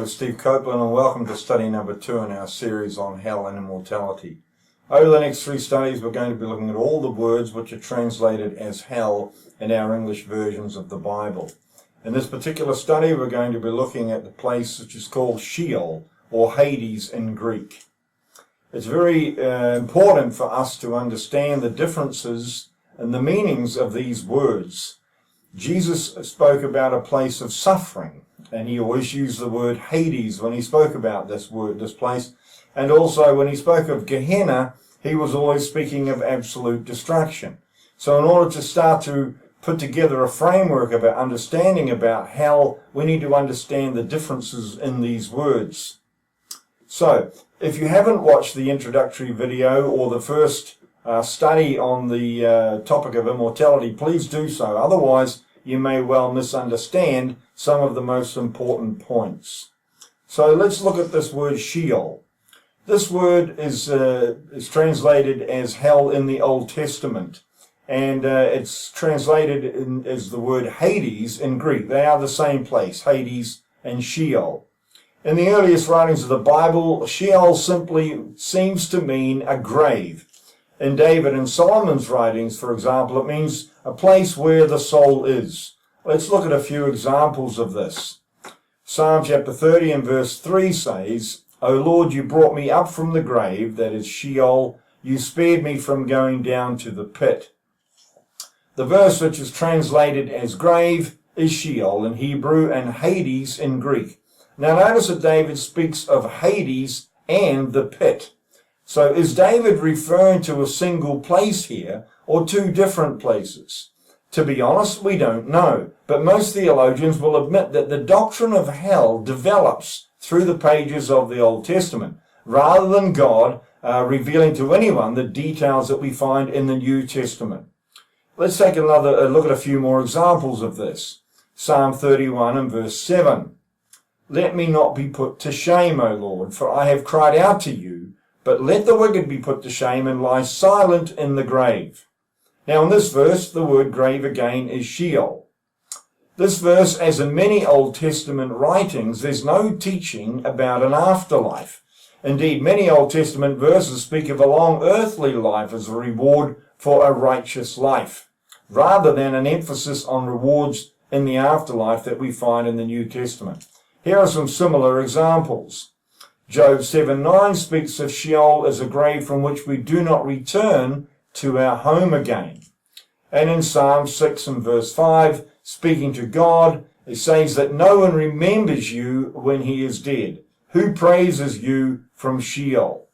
is Steve Copland, and welcome to study number 2 in our series on hell and immortality. Over the next 3 studies, we're going to be looking at all the words which are translated as hell in our English versions of the Bible. In this particular study, we're going to be looking at the place which is called Sheol, or Hades in Greek. It's very important for us to understand the differences and the meanings of these words. Jesus spoke about a place of suffering, and he always used the word Hades when he spoke about this place. And also when he spoke of Gehenna, he was always speaking of absolute destruction. So in order to start to put together a framework about understanding about hell, we need to understand the differences in these words. So, if you haven't watched the introductory video or the first study on the topic of immortality, please do so. Otherwise, you may well misunderstand some of the most important points. So let's look at this word Sheol. This word is translated as hell in the Old Testament, and it's translated as the word Hades in Greek. They are the same place, Hades and Sheol. In the earliest writings of the Bible, Sheol simply seems to mean a grave. In David and Solomon's writings, for example, it means a place where the soul is. Let's look at a few examples of this. Psalm chapter 30 and verse 3 says, "O Lord, you brought me up from the grave," that is Sheol, "you spared me from going down to the pit." The verse which is translated as grave is Sheol in Hebrew and Hades in Greek. Now notice that David speaks of Hades and the pit. So is David referring to a single place here or 2 different places? To be honest, we don't know, but most theologians will admit that the doctrine of hell develops through the pages of the Old Testament, rather than God revealing to anyone the details that we find in the New Testament. Let's take another look at a few more examples of this. Psalm 31 and verse 7. "Let me not be put to shame, O Lord, for I have cried out to you, but let the wicked be put to shame and lie silent in the grave." Now in this verse, the word grave again is Sheol. This verse, as in many Old Testament writings, there's no teaching about an afterlife. Indeed, many Old Testament verses speak of a long earthly life as a reward for a righteous life, rather than an emphasis on rewards in the afterlife that we find in the New Testament. Here are some similar examples. Job 7:9 speaks of Sheol as a grave from which we do not return to our home again. And in Psalm 6 and verse 5, speaking to God, it says that no one remembers you when he is dead. Who praises you from Sheol?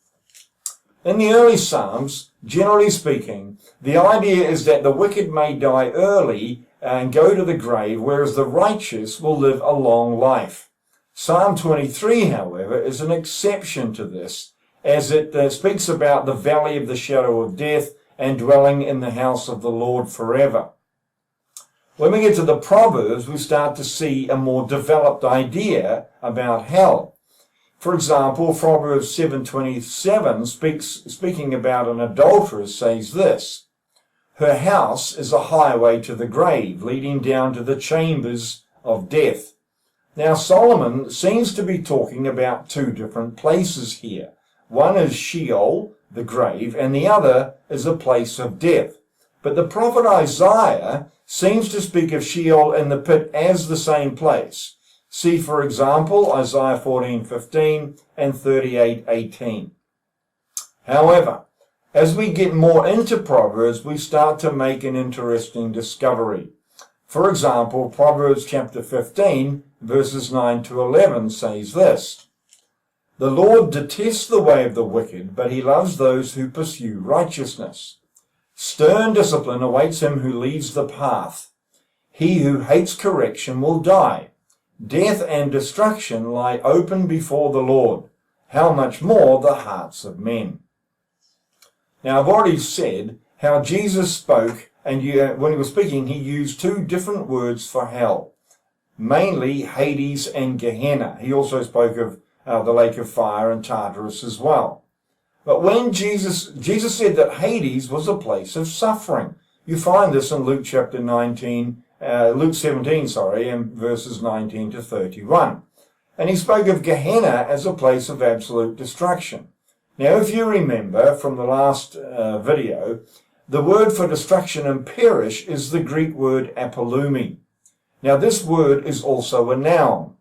In the early Psalms, generally speaking, the idea is that the wicked may die early and go to the grave, whereas the righteous will live a long life. Psalm 23, however, is an exception to this, as it speaks about the valley of the shadow of death and dwelling in the house of the Lord forever. When we get to the Proverbs, we start to see a more developed idea about hell. For example, Proverbs 7:27 speaking about an adulteress, says this, "Her house is a highway to the grave, leading down to the chambers of death." Now Solomon seems to be talking about 2 different places here. One is Sheol, the grave, and the other is a place of death. But the prophet Isaiah seems to speak of Sheol and the pit as the same place. See, for example, Isaiah 14:15 and 38:18. However, as we get more into Proverbs, we start to make an interesting discovery. For example, Proverbs chapter 15, verses 9 to 11 says this, "The Lord detests the way of the wicked, but he loves those who pursue righteousness. Stern discipline awaits him who leads the path. He who hates correction will die. Death and destruction lie open before the Lord. How much more the hearts of men." Now I've already said how Jesus spoke, and when he was speaking, he used 2 different words for hell, mainly Hades and Gehenna. He also spoke of the lake of fire and Tartarus as well. But when Jesus said that Hades was a place of suffering. You find this in Luke chapter 17, and verses 19 to 31. And he spoke of Gehenna as a place of absolute destruction. Now, if you remember from the last video, the word for destruction and perish is the Greek word apolumi. Now, this word is also a noun.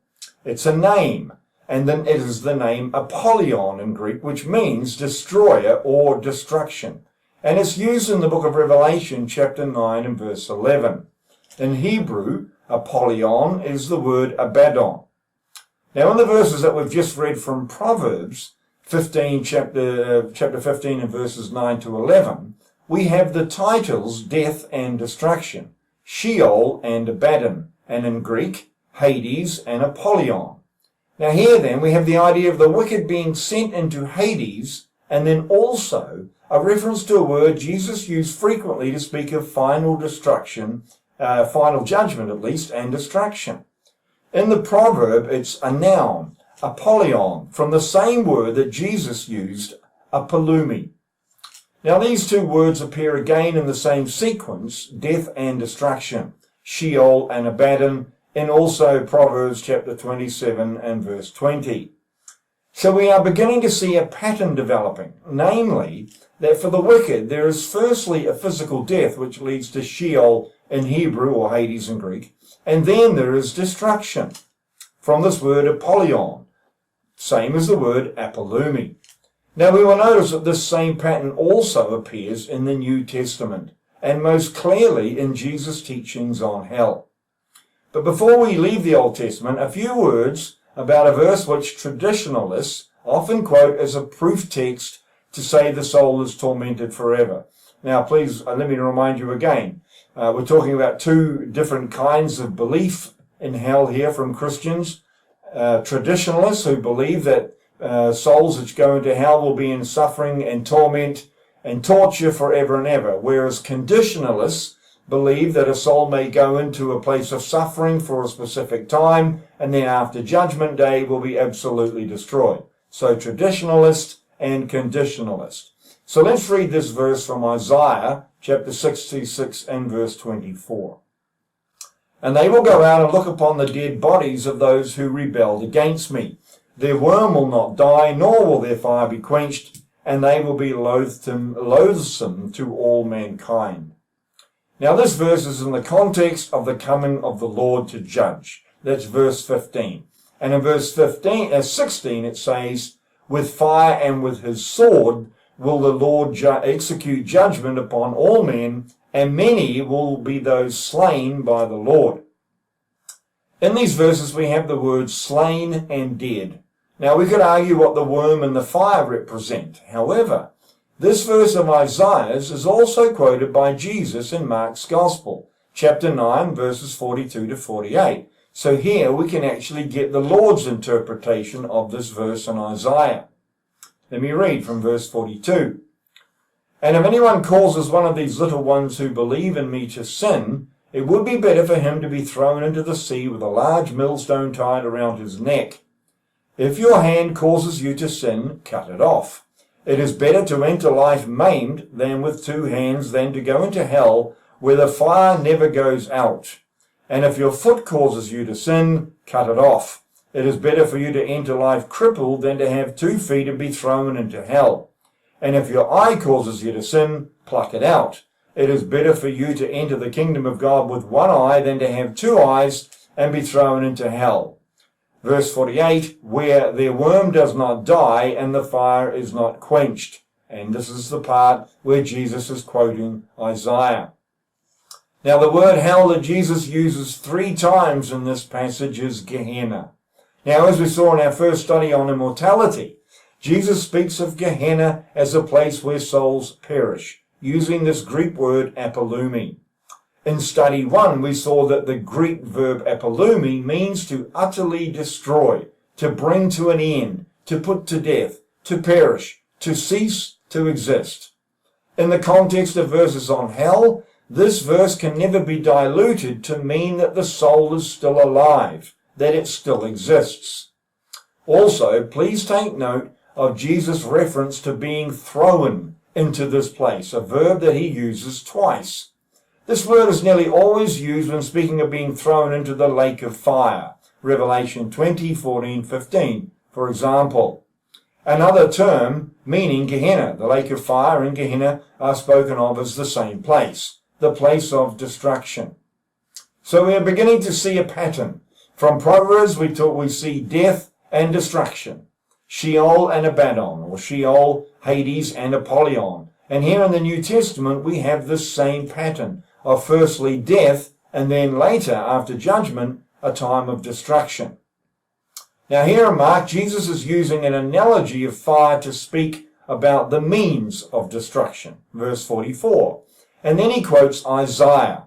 It's a name, and then it is the name Apollyon in Greek, which means destroyer or destruction. And it's used in the book of Revelation, chapter 9 and verse 11. In Hebrew, Apollyon is the word Abaddon. Now, in the verses that we've just read from Proverbs 15, chapter 15 and verses 9 to 11, we have the titles death and destruction, Sheol and Abaddon, and in Greek, Hades and Apollyon. Now here then we have the idea of the wicked being sent into Hades, and then also a reference to a word Jesus used frequently to speak of final destruction, final judgment at least, and destruction. In the proverb, it's a noun, Apollyon, from the same word that Jesus used, apolumi. Now these two words appear again in the same sequence, death and destruction, Sheol and Abaddon, in also Proverbs chapter 27 and verse 20. So we are beginning to see a pattern developing, namely that for the wicked there is firstly a physical death which leads to Sheol in Hebrew or Hades in Greek, and then there is destruction from this word Apollyon, same as the word apolumi. Now we will notice that this same pattern also appears in the New Testament, and most clearly in Jesus' teachings on hell. But before we leave the Old Testament, a few words about a verse which traditionalists often quote as a proof text to say the soul is tormented forever. Now please let me remind you again, we're talking about two different kinds of belief in hell here from Christians. Traditionalists who believe that souls which go into hell will be in suffering and torment and torture forever and ever, whereas conditionalists believe that a soul may go into a place of suffering for a specific time and then after Judgment Day will be absolutely destroyed. So traditionalist and conditionalist. So let's read this verse from Isaiah chapter 66 and verse 24. And they will go out and look upon the dead bodies of those who rebelled against me. Their worm will not die, nor will their fire be quenched, and they will be loathsome to all mankind. Now this verse is in the context of the coming of the Lord to judge. That's verse 15. And in verse 16 it says, with fire and with his sword will the Lord execute judgment upon all men, and many will be those slain by the Lord. In these verses we have the words slain and dead. Now we could argue what the worm and the fire represent. However, this verse of Isaiah's is also quoted by Jesus in Mark's Gospel, chapter 9, verses 42 to 48. So here we can actually get the Lord's interpretation of this verse in Isaiah. Let me read from verse 42. And if anyone causes one of these little ones who believe in me to sin, it would be better for him to be thrown into the sea with a large millstone tied around his neck. If your hand causes you to sin, cut it off. It is better to enter life maimed than with two hands than to go into hell where the fire never goes out. And if your foot causes you to sin, cut it off. It is better for you to enter life crippled than to have 2 feet and be thrown into hell. And if your eye causes you to sin, pluck it out. It is better for you to enter the kingdom of God with 1 eye than to have 2 eyes and be thrown into hell. Verse 48, where their worm does not die and the fire is not quenched. And this is the part where Jesus is quoting Isaiah. Now the word hell that Jesus uses 3 times in this passage is Gehenna. Now as we saw in our first study on immortality, Jesus speaks of Gehenna as a place where souls perish, using this Greek word apolumi. In study 1, we saw that the Greek verb apolumi means to utterly destroy, to bring to an end, to put to death, to perish, to cease to exist. In the context of verses on hell, this verse can never be diluted to mean that the soul is still alive, that it still exists. Also, please take note of Jesus' reference to being thrown into this place, a verb that he uses twice. This word is nearly always used when speaking of being thrown into the lake of fire, Revelation 20, 14, 15, for example. Another term meaning Gehenna, the lake of fire, and Gehenna are spoken of as the same place, the place of destruction. So we are beginning to see a pattern. From Proverbs we see death and destruction, Sheol and Abaddon, or Sheol, Hades, and Apollyon. And here in the New Testament we have this same pattern of firstly death, and then later, after judgment, a time of destruction. Now here in Mark, Jesus is using an analogy of fire to speak about the means of destruction. Verse 44. And then he quotes Isaiah.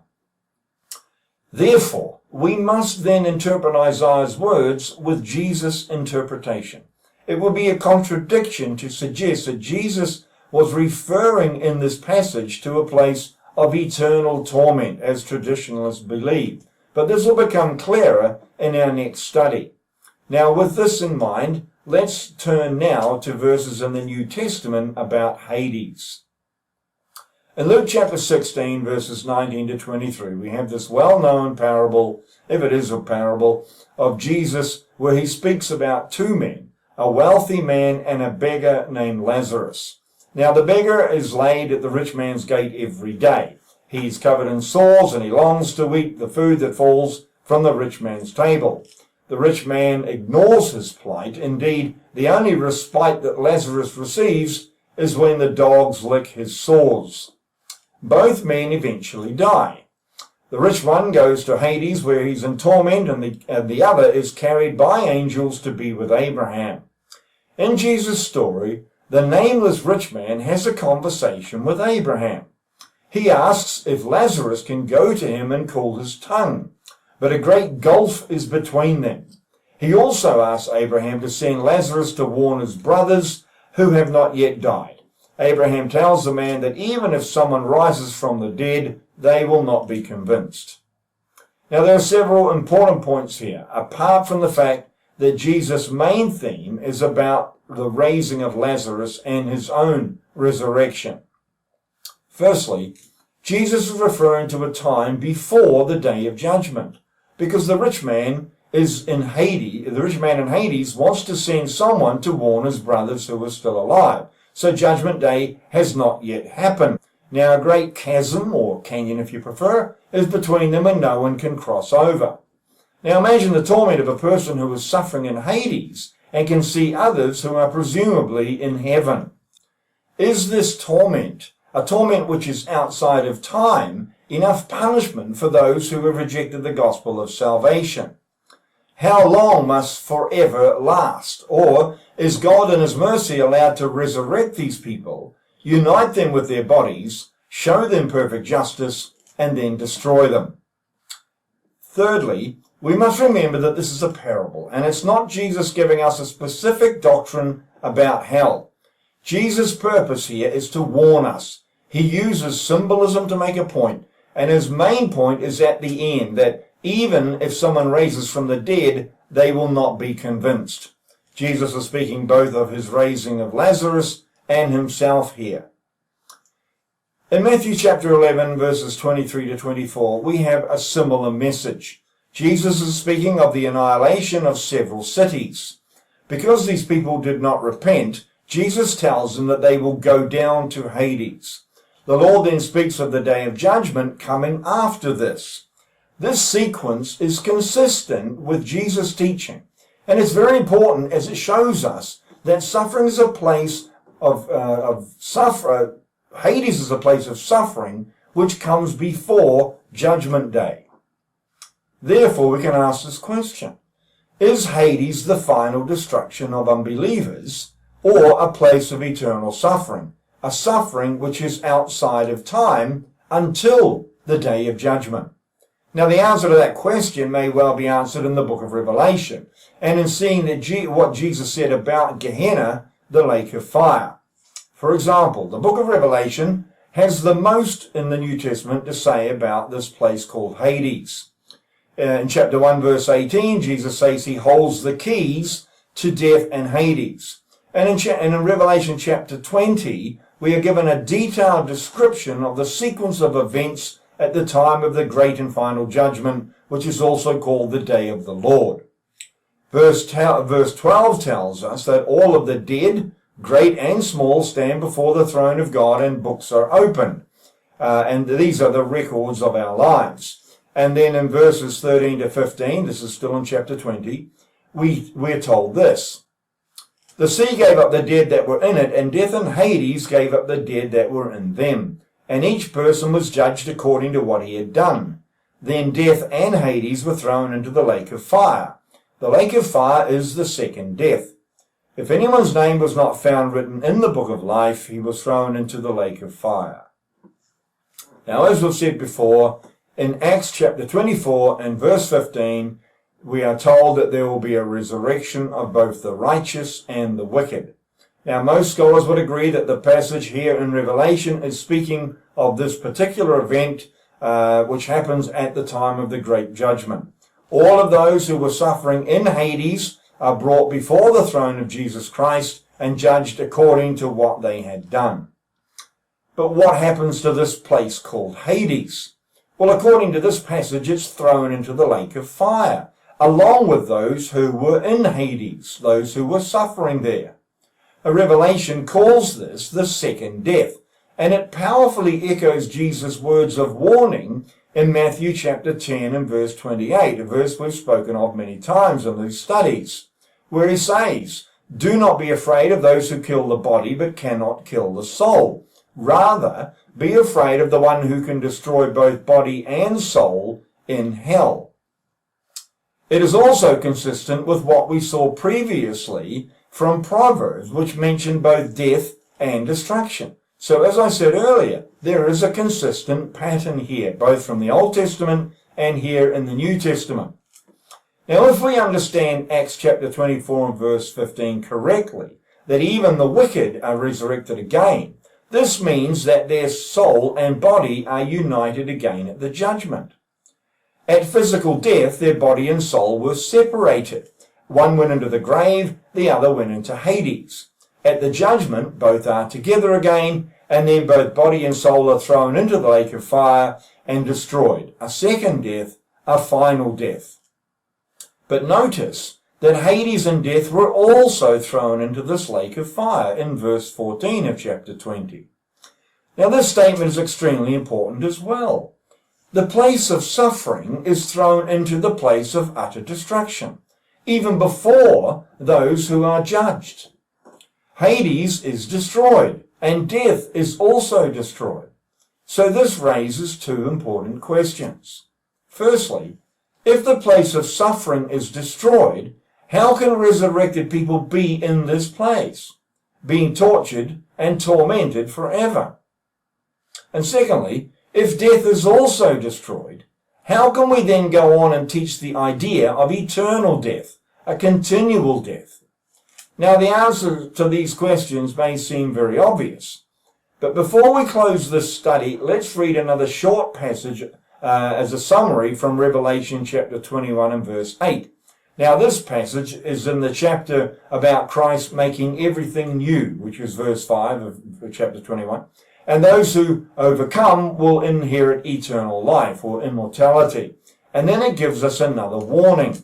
Therefore, we must then interpret Isaiah's words with Jesus' interpretation. It would be a contradiction to suggest that Jesus was referring in this passage to a place of eternal torment, as traditionalists believe. But this will become clearer in our next study. Now, with this in mind, let's turn now to verses in the New Testament about Hades. In Luke chapter 16, verses 19 to 23, we have this well-known parable, if it is a parable, of Jesus, where he speaks about two men, a wealthy man and a beggar named Lazarus. Now, the beggar is laid at the rich man's gate every day. He's covered in sores, and he longs to eat the food that falls from the rich man's table. The rich man ignores his plight. Indeed, the only respite that Lazarus receives is when the dogs lick his sores. Both men eventually die. The rich one goes to Hades, where he's in torment, and the other is carried by angels to be with Abraham. In Jesus' story, the nameless rich man has a conversation with Abraham. He asks if Lazarus can go to him and cool his tongue, but a great gulf is between them. He also asks Abraham to send Lazarus to warn his brothers who have not yet died. Abraham tells the man that even if someone rises from the dead, they will not be convinced. Now, there are several important points here, apart from the fact that Jesus' main theme is about the raising of Lazarus and his own resurrection. Firstly, Jesus is referring to a time before the day of judgment, because the rich man in Hades wants to send someone to warn his brothers who are still alive. So judgment day has not yet happened. Now a great chasm, or canyon if you prefer, is between them and no one can cross over. Now imagine the torment of a person who is suffering in Hades and can see others who are presumably in heaven. Is this torment, a torment which is outside of time, enough punishment for those who have rejected the gospel of salvation? How long must forever last? Or is God in his mercy allowed to resurrect these people, unite them with their bodies, show them perfect justice, and then destroy them? Thirdly, we must remember that this is a parable, and it's not Jesus giving us a specific doctrine about hell. Jesus' purpose here is to warn us. He uses symbolism to make a point, and his main point is at the end, that even if someone raises from the dead, they will not be convinced. Jesus is speaking both of his raising of Lazarus and himself here. In Matthew chapter 11, verses 23 to 24, we have a similar message. Jesus is speaking of the annihilation of several cities. Because these people did not repent, Jesus tells them that they will go down to Hades. The Lord then speaks of the day of judgment coming after this. This sequence is consistent with Jesus' teaching, and it's very important as it shows us that suffering is a place Hades is a place of suffering which comes before Judgment Day. Therefore, we can ask this question: is Hades the final destruction of unbelievers, or a place of eternal suffering, a suffering which is outside of time until the day of judgment? Now, the answer to that question may well be answered in the book of Revelation, and in seeing what Jesus said about Gehenna, the lake of fire. For example, the book of Revelation has the most in the New Testament to say about this place called Hades. In chapter 1, verse 18, Jesus says he holds the keys to death and Hades. And in Revelation chapter 20, we are given a detailed description of the sequence of events at the time of the great and final judgment, which is also called the Day of the Lord. Verse 12 tells us that all of the dead, great and small, stand before the throne of God and books are opened. And these are the records of our lives. And then in verses 13 to 15, this is still in chapter 20, we're told this. The sea gave up the dead that were in it, and death and Hades gave up the dead that were in them. And each person was judged according to what he had done. Then death and Hades were thrown into the lake of fire. The lake of fire is the second death. If anyone's name was not found written in the book of life, he was thrown into the lake of fire. Now, as we've said before, in Acts chapter 24 and verse 15, we are told that there will be a resurrection of both the righteous and the wicked. Now, most scholars would agree that the passage here in Revelation is speaking of this particular event which happens at the time of the Great Judgment. All of those who were suffering in Hades are brought before the throne of Jesus Christ and judged according to what they had done. But what happens to this place called Hades? Well, according to this passage, it's thrown into the lake of fire, along with those who were in Hades, those who were suffering there. A Revelation calls this the second death, and it powerfully echoes Jesus' words of warning in Matthew chapter 10 and verse 28, a verse we've spoken of many times in these studies, where he says, "Do not be afraid of those who kill the body but cannot kill the soul. Rather, be afraid of the one who can destroy both body and soul in hell." It is also consistent with what we saw previously from Proverbs, which mentioned both death and destruction. So as I said earlier, there is a consistent pattern here, both from the Old Testament and here in the New Testament. Now, if we understand Acts chapter 24 and verse 15 correctly, that even the wicked are resurrected again, this means that their soul and body are united again at the judgment. At physical death, their body and soul were separated. One went into the grave, the other went into Hades. At the judgment, both are together again, and then both body and soul are thrown into the lake of fire and destroyed. A second death, a final death. But notice that Hades and death were also thrown into this lake of fire in verse 14 of chapter 20. Now, this statement is extremely important as well. The place of suffering is thrown into the place of utter destruction, even before those who are judged. Hades is destroyed, and death is also destroyed. So this raises two important questions. Firstly, if the place of suffering is destroyed, how can resurrected people be in this place, being tortured and tormented forever? And secondly, if death is also destroyed, how can we then go on and teach the idea of eternal death, a continual death? Now, the answer to these questions may seem very obvious, but before we close this study, let's read another short passage as a summary from Revelation chapter 21 and verse 8. Now, this passage is in the chapter about Christ making everything new, which is verse 5 of chapter 21. And those who overcome will inherit eternal life, or immortality. And then it gives us another warning.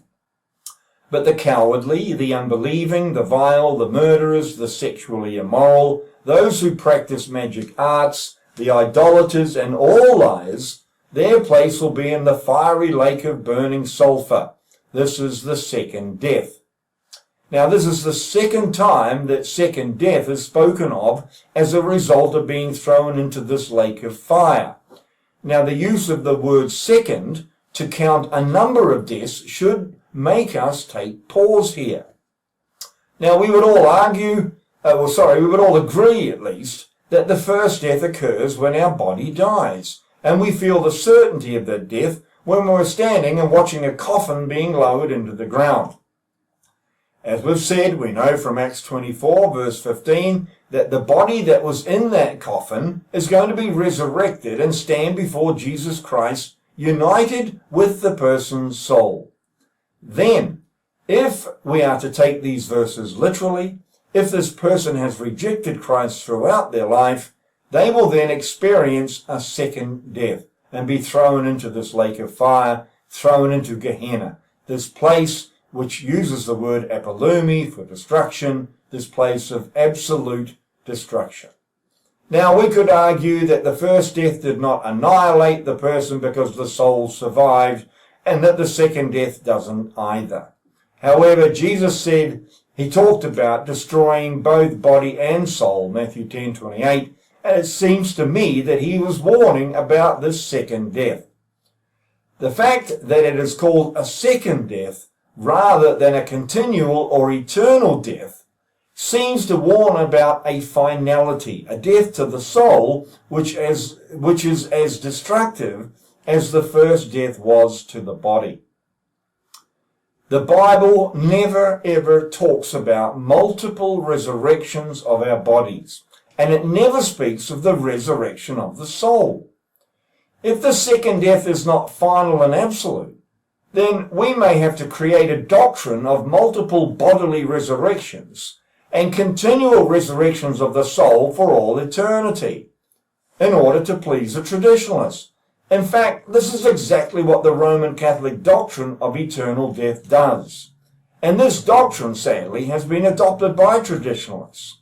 But the cowardly, the unbelieving, the vile, the murderers, the sexually immoral, those who practice magic arts, the idolaters, and all liars, their place will be in the fiery lake of burning sulfur. This is the second death. Now, this is the second time that second death is spoken of as a result of being thrown into this lake of fire. Now, the use of the word second to count a number of deaths should make us take pause here. Now, we would all we would all agree at least, that the first death occurs when our body dies, and we feel the certainty of that death when we're standing and watching a coffin being lowered into the ground. As we've said, we know from Acts 24, verse 15, that the body that was in that coffin is going to be resurrected and stand before Jesus Christ, united with the person's soul. Then, if we are to take these verses literally, if this person has rejected Christ throughout their life, they will then experience a second death and be thrown into this lake of fire, thrown into Gehenna, this place which uses the word apolumi for destruction, this place of absolute destruction. Now, we could argue that the first death did not annihilate the person because the soul survived, and that the second death doesn't either. However, Jesus said he talked about destroying both body and soul, Matthew 10:28, and it seems to me that he was warning about this second death. The fact that it is called a second death rather than a continual or eternal death seems to warn about a finality, a death to the soul, which is as destructive as the first death was to the body. The Bible never ever talks about multiple resurrections of our bodies, and it never speaks of the resurrection of the soul. If the second death is not final and absolute, then we may have to create a doctrine of multiple bodily resurrections and continual resurrections of the soul for all eternity, in order to please the traditionalists. In fact, this is exactly what the Roman Catholic doctrine of eternal death does. And this doctrine, sadly, has been adopted by traditionalists.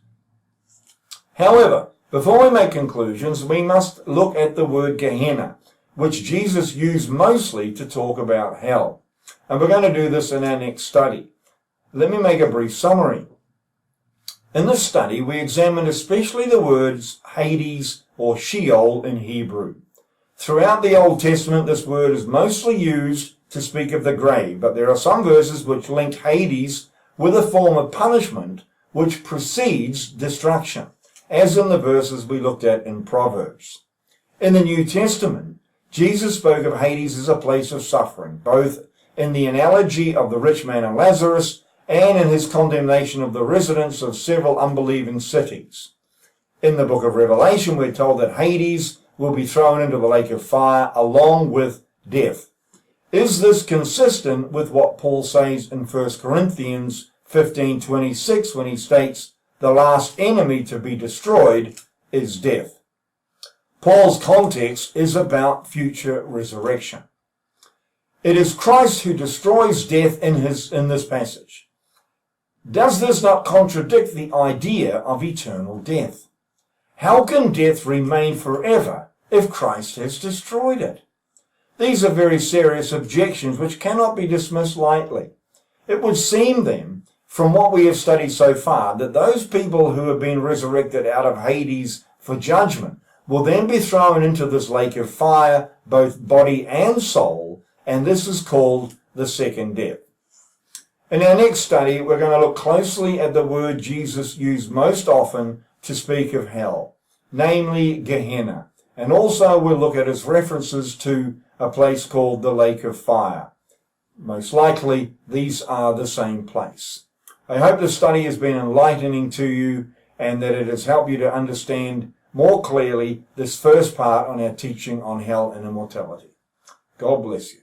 However, before we make conclusions, we must look at the word Gehenna, which Jesus used mostly to talk about hell. And we're going to do this in our next study. Let me make a brief summary. In this study, we examined especially the words Hades or Sheol in Hebrew. Throughout the Old Testament, this word is mostly used to speak of the grave, but there are some verses which link Hades with a form of punishment which precedes destruction, as in the verses we looked at in Proverbs. In the New Testament, Jesus spoke of Hades as a place of suffering, both in the analogy of the rich man and Lazarus and in his condemnation of the residents of several unbelieving cities. In the book of Revelation, we're told that Hades will be thrown into the lake of fire along with death. Is this consistent with what Paul says in 1 Corinthians 15:26 when he states, the last enemy to be destroyed is death? Paul's context is about future resurrection. It is Christ who destroys death in this passage. Does this not contradict the idea of eternal death? How can death remain forever if Christ has destroyed it? These are very serious objections which cannot be dismissed lightly. It would seem then, from what we have studied so far, that those people who have been resurrected out of Hades for judgment will then be thrown into this lake of fire, both body and soul, and this is called the second death. In our next study, we're going to look closely at the word Jesus used most often to speak of hell, namely Gehenna, and also we'll look at his references to a place called the lake of fire. Most likely, these are the same place. I hope the study has been enlightening to you and that it has helped you to understand more clearly this first part on our teaching on hell and immortality. God bless you.